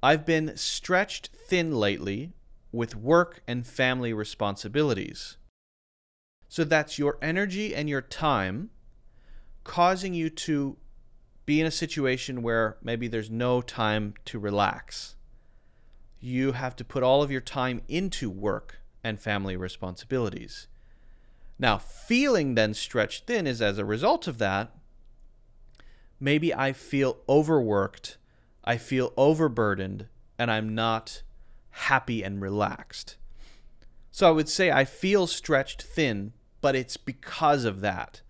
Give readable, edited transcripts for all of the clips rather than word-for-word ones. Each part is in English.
I've been stretched thin lately with work and family responsibilities. So that's your energy and your time causing you to be in a situation where maybe there's no time to relax. You have to put all of your time into work and family responsibilities. Now, feeling then stretched thin is as a result of that. Maybe I feel overworked, I feel overburdened, and I'm not happy and relaxed. So I would say I feel stretched thin, but it's because of that.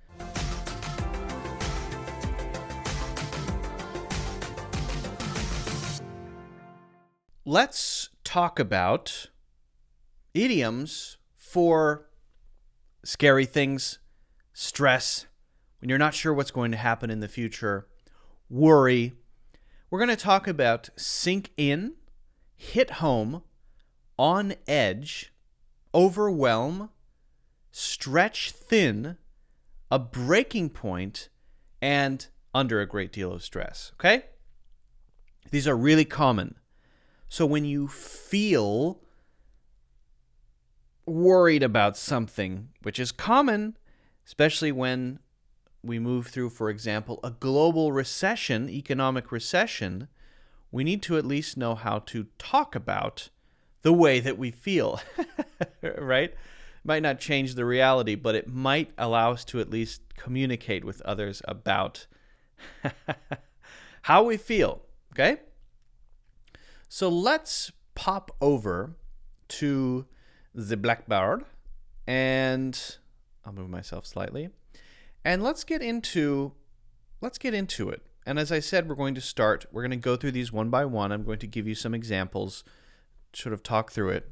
Let's talk about idioms for scary things, stress, when you're not sure what's going to happen in the future, worry. We're going to talk about sink in, hit home, on edge, overwhelm, stretch thin, a breaking point, and under a great deal of stress. Okay? These are really common. So when you feel worried about something, which is common, especially when we move through, for example, a global recession, economic recession, we need to at least know how to talk about the way that we feel, right? Might not change the reality, but it might allow us to at least communicate with others about how we feel, okay? So let's pop over to the Blackboard, and I'll move myself slightly, and let's get into it. And as I said, we're going to go through these one by one. I'm going to give you some examples, sort of talk through it.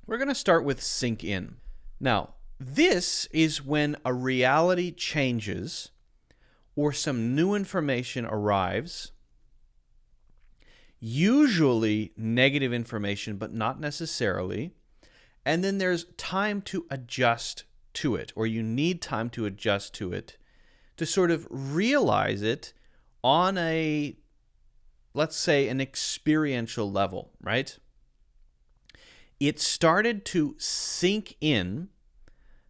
We're going to start with sink in. Now, this is when a reality changes or some new information arrives, usually negative information, but not necessarily. And then there's time to adjust to it, or you need time to adjust to it to sort of realize it on a, let's say, an experiential level, right? It started to sink in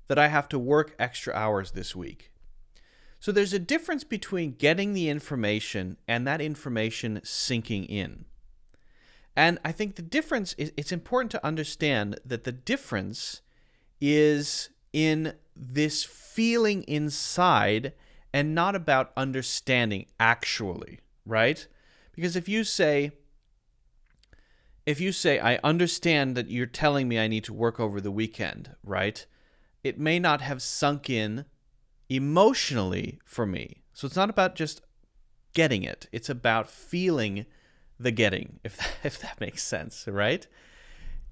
that I have to work extra hours this week. So there's a difference between getting the information and that information sinking in. And I think the difference is, it's important to understand that the difference is in this feeling inside and not about understanding actually, right? Because if you say, I understand that you're telling me I need to work over the weekend, right? It may not have sunk in emotionally for me. So it's not about just getting it. It's about feeling the getting, if that makes sense, right?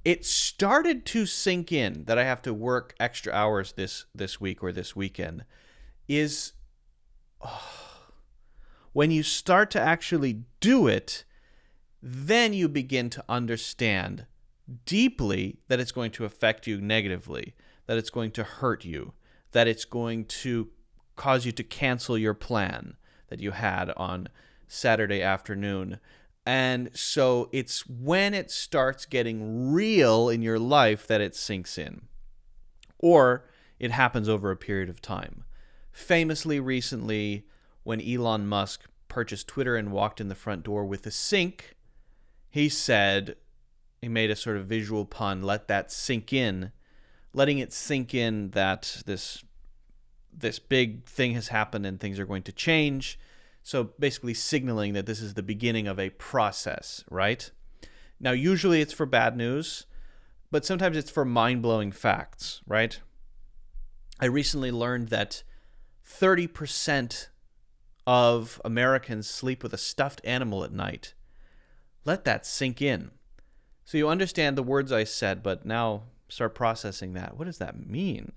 It started to sink in that I have to work extra hours this week or this weekend is when you start to actually do it, then you begin to understand deeply that it's going to affect you negatively, that it's going to hurt you, that it's going to cause you to cancel your plan that you had on Saturday afternoon. And so it's when it starts getting real in your life that it sinks in. Or it happens over a period of time. Famously recently, when Elon Musk purchased Twitter and walked in the front door with a sink, he made a sort of visual pun, let that sink in, letting it sink in that this big thing has happened and things are going to change. So basically signaling that this is the beginning of a process, right? Now, usually it's for bad news, but sometimes it's for mind-blowing facts, right? I recently learned that 30% of Americans sleep with a stuffed animal at night. Let that sink in. So you understand the words I said, but now start processing that. What does that mean?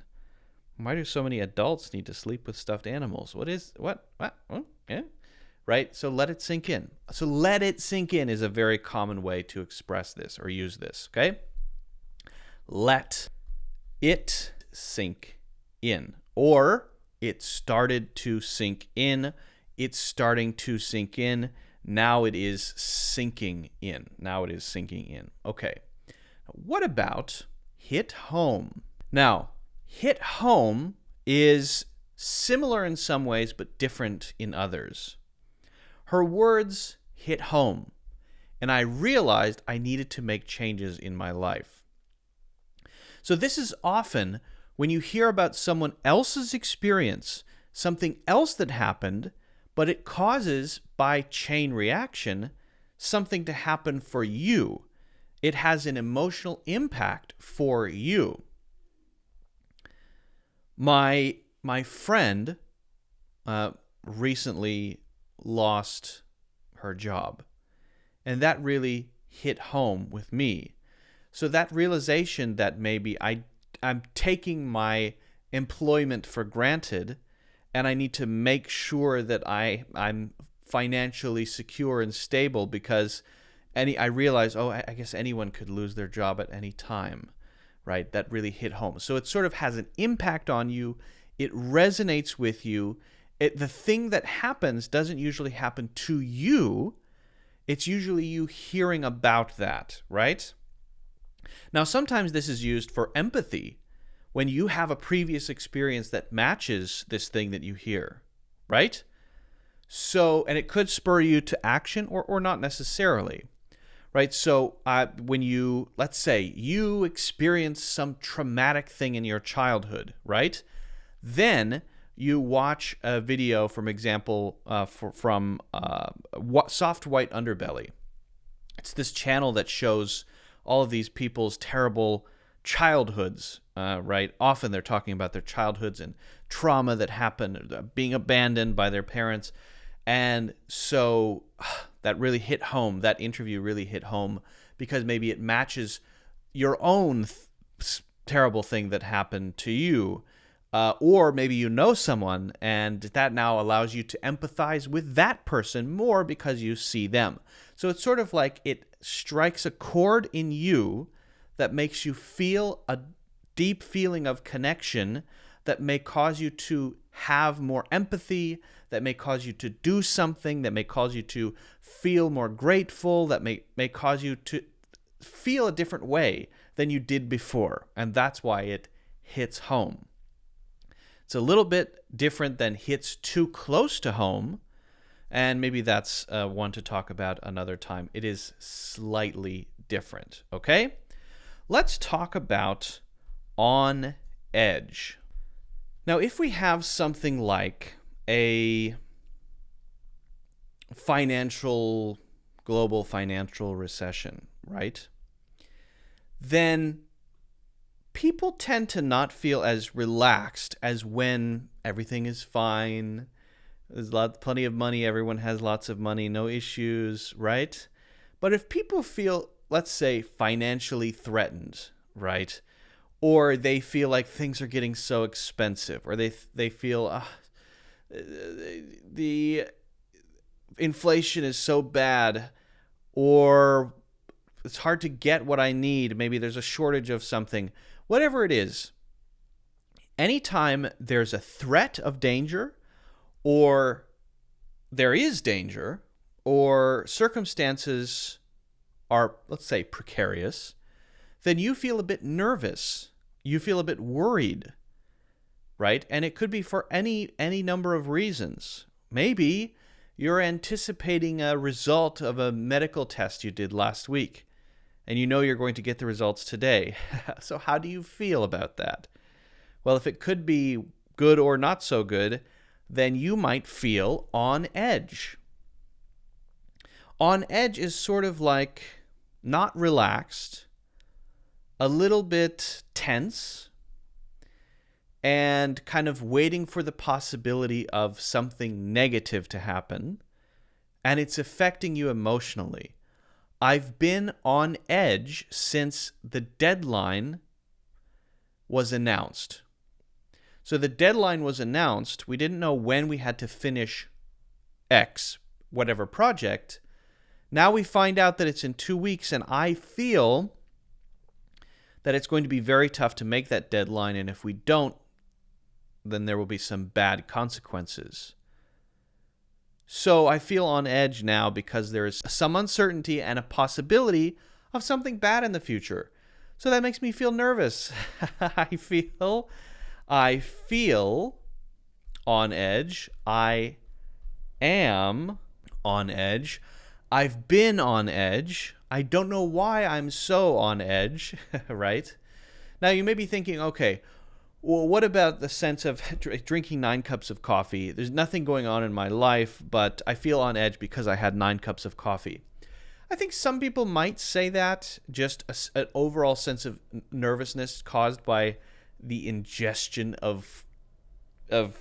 Why do so many adults need to sleep with stuffed animals? What? Yeah. Right? So let it sink in. So let it sink in is a very common way to express this or use this, okay? Let it sink in. Or it started to sink in. It's starting to sink in. Now it is sinking in. Okay. What about hit home? Now, hit home is similar in some ways, but different in others. Her words hit home, and I realized I needed to make changes in my life. So this is often when you hear about someone else's experience, something else that happened, but it causes, by chain reaction, something to happen for you. It has an emotional impact for you. My friend recently lost her job, and that really hit home with me. So that realization that maybe I'm taking my employment for granted, and I need to make sure that I'm financially secure and stable, because I realize, I guess anyone could lose their job at any time, right? That really hit home. So it sort of has an impact on you. It resonates with you. The thing that happens doesn't usually happen to you. It's usually you hearing about that, right? Now, sometimes this is used for empathy, when you have a previous experience that matches this thing that you hear, right? So, and it could spur you to action or not necessarily, right? So when you, let's say you experience some traumatic thing in your childhood, right? Then you watch a video, from Soft White Underbelly. It's this channel that shows all of these people's terrible childhoods, right? Often they're talking about their childhoods and trauma that happened, being abandoned by their parents. And so that really hit home. That interview really hit home because maybe it matches your own terrible thing that happened to you. Or maybe you know someone, and that now allows you to empathize with that person more because you see them. So it's sort of like it strikes a chord in you that makes you feel a deep feeling of connection that may cause you to have more empathy, that may cause you to do something, that may cause you to feel more grateful, that may cause you to feel a different way than you did before. And that's why it hits home. It's a little bit different than hits too close to home, and maybe that's one to talk about another time. It is slightly different, okay? Let's talk about on edge. Now, if we have something like a global financial recession, right? Then people tend to not feel as relaxed as when everything is fine. There's plenty of money. Everyone has lots of money. No issues, right? But if people feel, let's say, financially threatened, right? Or they feel like things are getting so expensive, or they feel the inflation is so bad, or it's hard to get what I need. Maybe there's a shortage of something. Whatever it is, anytime there's a threat of danger, or there is danger, or circumstances are, let's say, precarious, then you feel a bit nervous. You feel a bit worried, right? And it could be for any number of reasons. Maybe you're anticipating a result of a medical test you did last week, and you know you're going to get the results today. So how do you feel about that? Well, if it could be good or not so good, then you might feel on edge. On edge is sort of like not relaxed, a little bit tense, and kind of waiting for the possibility of something negative to happen, and it's affecting you emotionally. I've been on edge since the deadline was announced. So the deadline was announced. We didn't know when we had to finish X, whatever project. Now we find out that it's in 2 weeks, and I feel that it's going to be very tough to make that deadline, and if we don't, then there will be some bad consequences. So I feel on edge now because there is some uncertainty and a possibility of something bad in the future. So that makes me feel nervous. I feel on edge. I am on edge. I've been on edge. I don't know why I'm so on edge, right? Now you may be thinking, okay, well, what about the sense of drinking 9 cups of coffee? There's nothing going on in my life, but I feel on edge because I had 9 cups of coffee. I think some people might say that, just an overall sense of nervousness caused by the ingestion of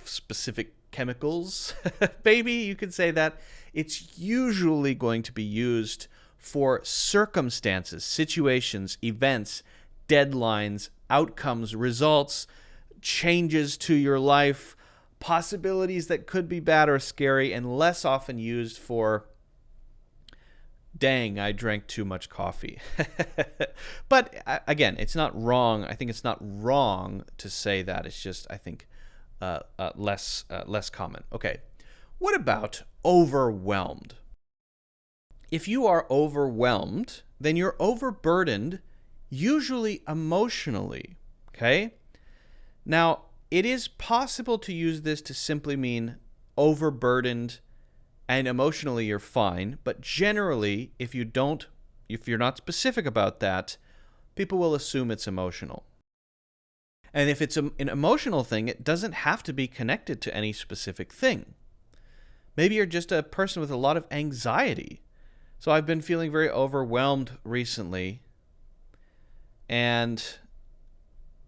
specific chemicals. Maybe you could say that. It's usually going to be used for circumstances, situations, events, deadlines, outcomes, results, changes to your life, possibilities that could be bad or scary, and less often used for, dang, I drank too much coffee. But again, it's not wrong. I think it's not wrong to say that. It's just, I think, less common. Okay, what about overwhelmed? If you are overwhelmed, then you're overburdened, usually emotionally, okay? Now, it is possible to use this to simply mean overburdened and emotionally you're fine, but generally, if you're not specific about that, people will assume it's emotional. And if it's an emotional thing, it doesn't have to be connected to any specific thing. Maybe you're just a person with a lot of anxiety. So I've been feeling very overwhelmed recently, and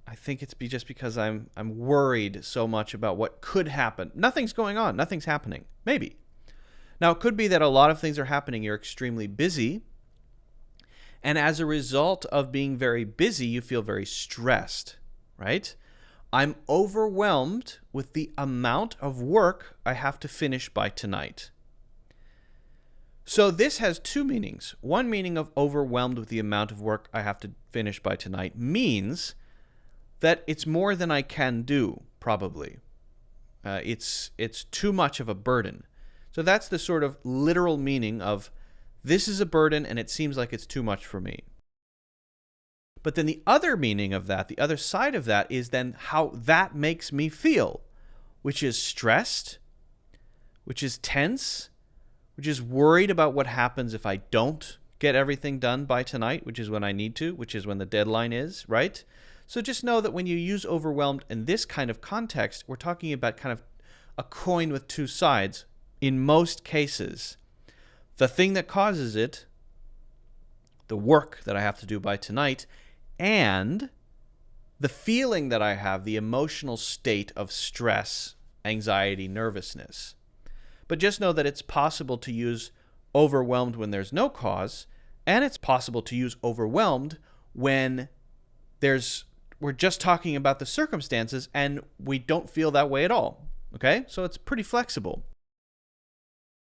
I think it's just because I'm worried so much about what could happen. Nothing's going on. Nothing's happening. Maybe. Now, it could be that a lot of things are happening. You're extremely busy, and as a result of being very busy, you feel very stressed, right? I'm overwhelmed with the amount of work I have to finish by tonight. So this has 2 meanings. One meaning of overwhelmed with the amount of work I have to finish by tonight means that it's more than I can do, probably. It's too much of a burden. So that's the sort of literal meaning of this is a burden and it seems like it's too much for me. But then the other meaning of that, the other side of that, is then how that makes me feel, which is stressed, which is tense, which is worried about what happens if I don't get everything done by tonight, which is when I need to, which is when the deadline is, right? So just know that when you use overwhelmed in this kind of context, we're talking about kind of a coin with 2 sides. In most cases, the thing that causes it, the work that I have to do by tonight, and the feeling that I have, the emotional state of stress, anxiety, nervousness. But just know that it's possible to use overwhelmed when there's no cause, and it's possible to use overwhelmed when we're just talking about the circumstances and we don't feel that way at all. Okay? So it's pretty flexible.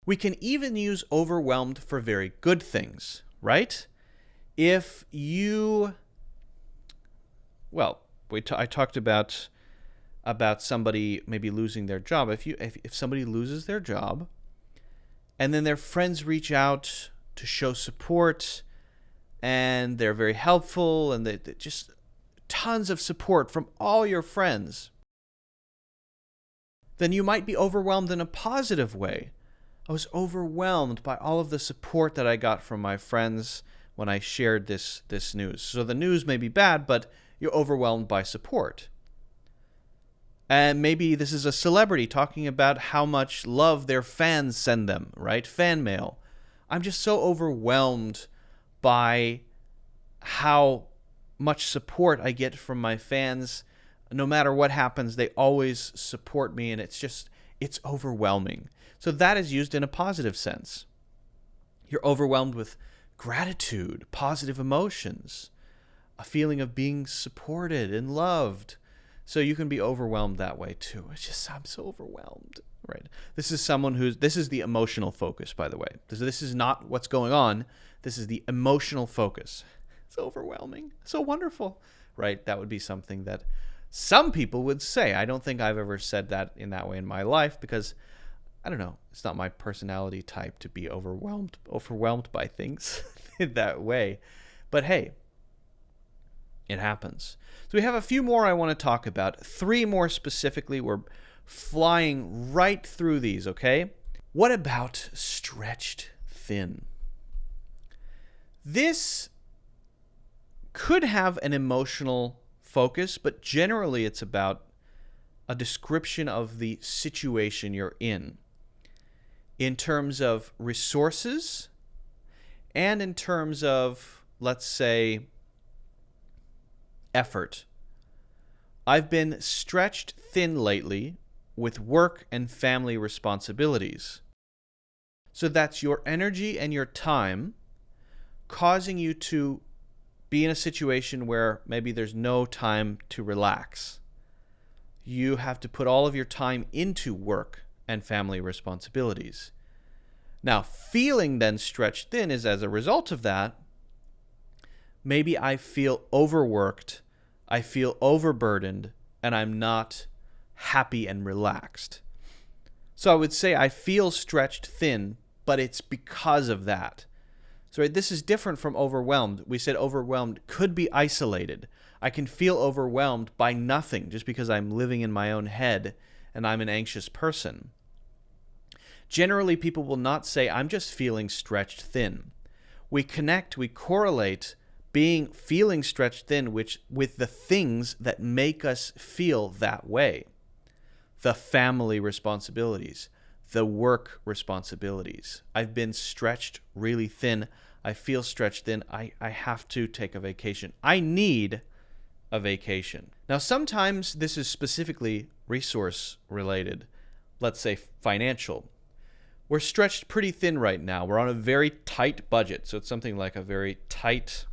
We can even use overwhelmed for very good things, right? If you, I talked about somebody maybe losing their job. If somebody loses their job and then their friends reach out to show support and they're very helpful and they just tons of support from all your friends, then you might be overwhelmed in a positive way. I was overwhelmed by all of the support that I got from my friends when I shared this news. So the news may be bad, but you're overwhelmed by support. And maybe this is a celebrity talking about how much love their fans send them, right? Fan mail. I'm just so overwhelmed by how much support I get from my fans. No matter what happens, they always support me, and it's overwhelming. So that is used in a positive sense. You're overwhelmed with gratitude, positive emotions, a feeling of being supported and loved. So you can be overwhelmed that way too. I'm so overwhelmed, right? This is the emotional focus, by the way. This is not what's going on. This is the emotional focus. It's overwhelming. So wonderful, right? That would be something that some people would say. I don't think I've ever said that in that way in my life because I don't know. It's not my personality type to be overwhelmed by things in that way. But hey, it happens. So we have a few more I want to talk about. 3 more specifically. We're flying right through these, okay? What about stretched thin? This could have an emotional focus, but generally it's about a description of the situation you're in terms of resources and in terms of, let's say, effort. I've been stretched thin lately with work and family responsibilities. So that's your energy and your time causing you to be in a situation where maybe there's no time to relax. You have to put all of your time into work and family responsibilities. Now, feeling then stretched thin is as a result of that. Maybe I feel overworked, I feel overburdened, and I'm not happy and relaxed. So I would say I feel stretched thin, but it's because of that. So this is different from overwhelmed. We said overwhelmed could be isolated. I can feel overwhelmed by nothing just because I'm living in my own head and I'm an anxious person. Generally, people will not say, I'm just feeling stretched thin. We correlate feeling stretched thin with the things that make us feel that way. The family responsibilities, the work responsibilities. I've been stretched really thin. I feel stretched thin. I have to take a vacation. I need a vacation. Now, sometimes this is specifically resource related. Let's say financial. We're stretched pretty thin right now. We're on a very tight budget. So it's something like a very tight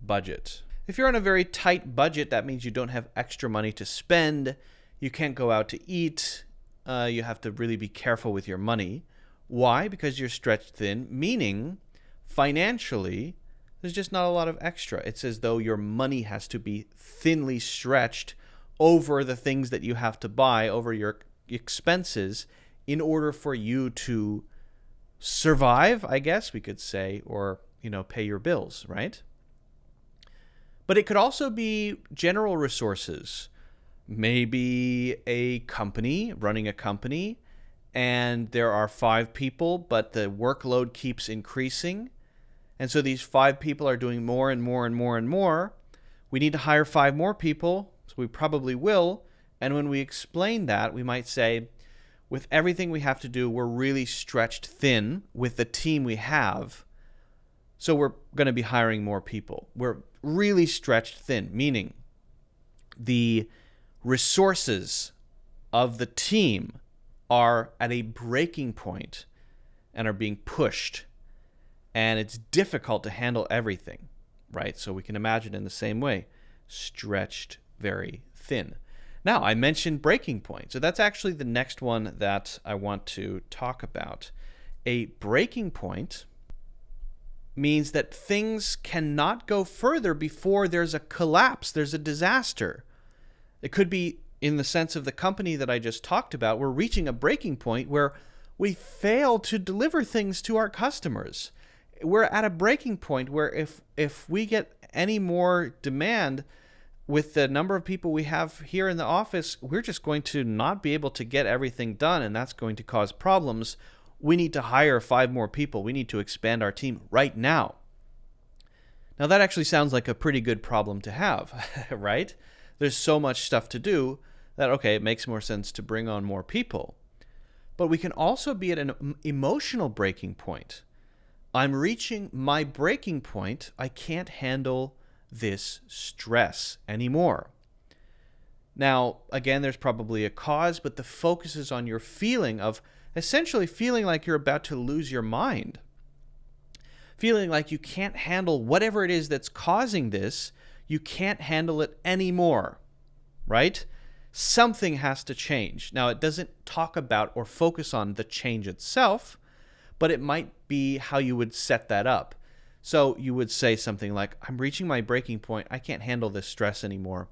budget. If you're on a very tight budget, that means you don't have extra money to spend. You can't go out to eat. You have to really be careful with your money. Why? Because you're stretched thin, meaning financially, there's just not a lot of extra. It's as though your money has to be thinly stretched over the things that you have to buy, over your expenses, in order for you to survive, I guess we could say, or, pay your bills, right? But it could also be general resources. Maybe a company, running a company, and there are 5 people, but the workload keeps increasing. And so these 5 people are doing more and more and more and more. We need to hire 5 more people, so we probably will. And when we explain that, we might say, with everything we have to do, we're really stretched thin with the team we have. So we're going to be hiring more people. We're really stretched thin, meaning the resources of the team are at a breaking point and are being pushed. And it's difficult to handle everything, right? So we can imagine in the same way, stretched very thin. Now, I mentioned breaking point. So that's actually the next one that I want to talk about. A breaking point means that things cannot go further before there's a collapse, there's a disaster. It could be in the sense of the company that I just talked about. We're reaching a breaking point where we fail to deliver things to our customers. We're at a breaking point where if we get any more demand with the number of people we have here in the office, we're just going to not be able to get everything done, and that's going to cause problems. We need to hire 5 more people. We need to expand our team right now. Now, that actually sounds like a pretty good problem to have, right? There's so much stuff to do that, okay, it makes more sense to bring on more people. But we can also be at an emotional breaking point. I'm reaching my breaking point. I can't handle this stress anymore. Now, again, there's probably a cause, but the focus is on your feeling of essentially feeling like you're about to lose your mind. Feeling like you can't handle whatever it is that's causing this. You can't handle it anymore, right? Something has to change. Now, it doesn't talk about or focus on the change itself, but it might be how you would set that up. So you would say something like, I'm reaching my breaking point. I can't handle this stress anymore.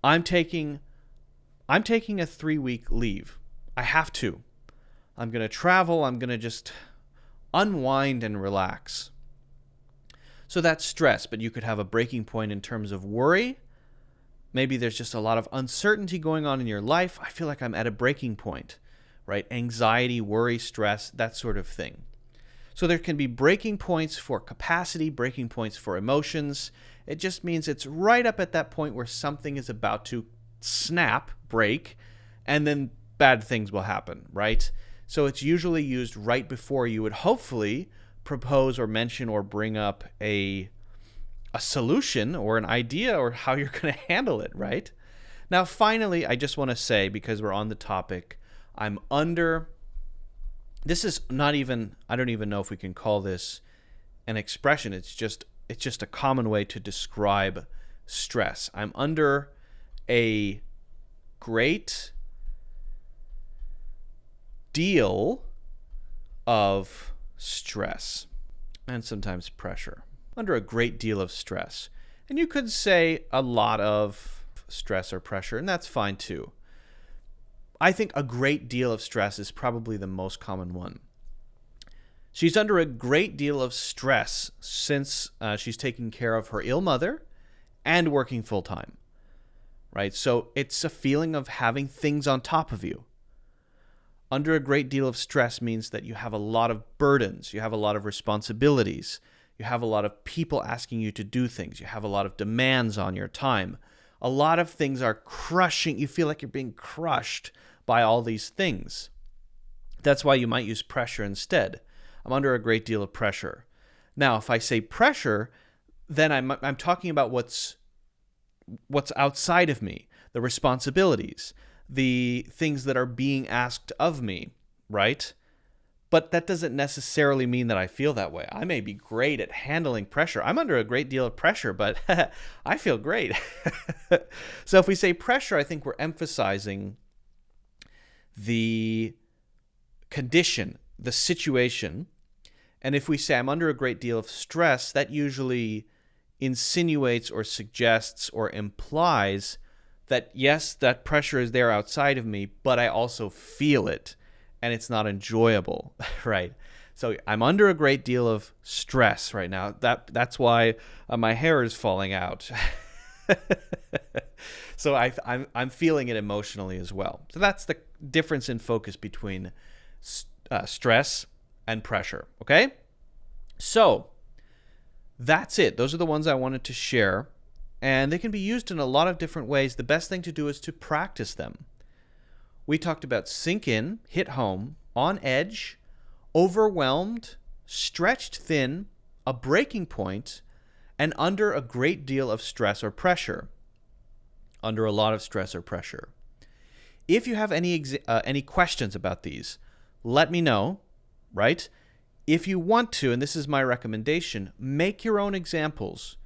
I'm taking a 3-week leave. I have to. I'm going to travel. I'm going to just unwind and relax. So that's stress, but you could have a breaking point in terms of worry. Maybe there's just a lot of uncertainty going on in your life. I feel like I'm at a breaking point, right? Anxiety, worry, stress, that sort of thing. So there can be breaking points for capacity, breaking points for emotions. It just means it's right up at that point where something is about to snap, break, and then bad things will happen, right? So it's usually used right before you would hopefully propose or mention or bring up a solution or an idea or how you're going to handle it, right? Now, finally, I just want to say, because we're on the topic, this is not even, I don't even know if we can call this an expression. It's just a common way to describe stress. I'm under a great deal of stress and sometimes pressure. Under a great deal of stress. And you could say a lot of stress or pressure, and that's fine too. I think a great deal of stress is probably the most common one. She's under a great deal of stress since she's taking care of her ill mother and working full time, right? So it's a feeling of having things on top of you. Under a great deal of stress means that you have a lot of burdens, you have a lot of responsibilities, you have a lot of people asking you to do things, you have a lot of demands on your time. A lot of things are crushing, you feel like you're being crushed by all these things. That's why you might use pressure instead. I'm under a great deal of pressure. Now, if I say pressure, then I'm talking about what's outside of me, the responsibilities, the things that are being asked of me, right? But that doesn't necessarily mean that I feel that way. I may be great at handling pressure. I'm under a great deal of pressure, but I feel great. So if we say pressure, I think we're emphasizing the condition, the situation. And if we say I'm under a great deal of stress, that usually insinuates or suggests or implies that, yes, that pressure is there outside of me, but I also feel it. And it's not enjoyable, right? So I'm under a great deal of stress right now. That's why my hair is falling out. So I'm feeling it emotionally as well. So that's the difference in focus between stress and pressure, okay? So that's it. Those are the ones I wanted to share. And they can be used in a lot of different ways. The best thing to do is to practice them. We talked about sink in, hit home, on edge, overwhelmed, stretched thin, a breaking point, and under a great deal of stress or pressure. Under a lot of stress or pressure. If you have any questions about these, let me know, right? If you want to, and this is my recommendation, make your own examples.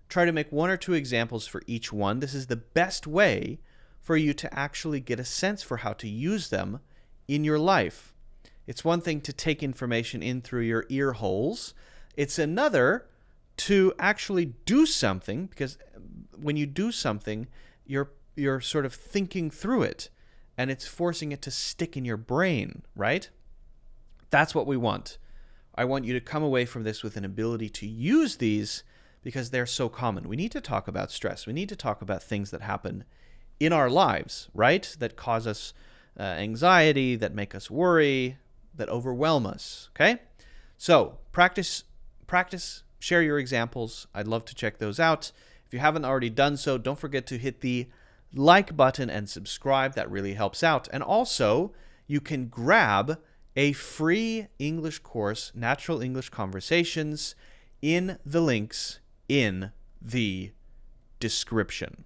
Try to make 1 or 2 examples for each one. This is the best way for you to actually get a sense for how to use them in your life. It's one thing to take information in through your ear holes. It's another to actually do something, because when you do something, you're sort of thinking through it, and it's forcing it to stick in your brain, right? That's what we want. I want you to come away from this with an ability to use these because they're so common. We need to talk about stress. We need to talk about things that happen in our lives, right? That cause us anxiety, that make us worry, that overwhelm us, okay? So practice, share your examples. I'd love to check those out. If you haven't already done so, don't forget to hit the like button and subscribe. That really helps out. And also, you can grab a free English course, Natural English Conversations, in the links in the description.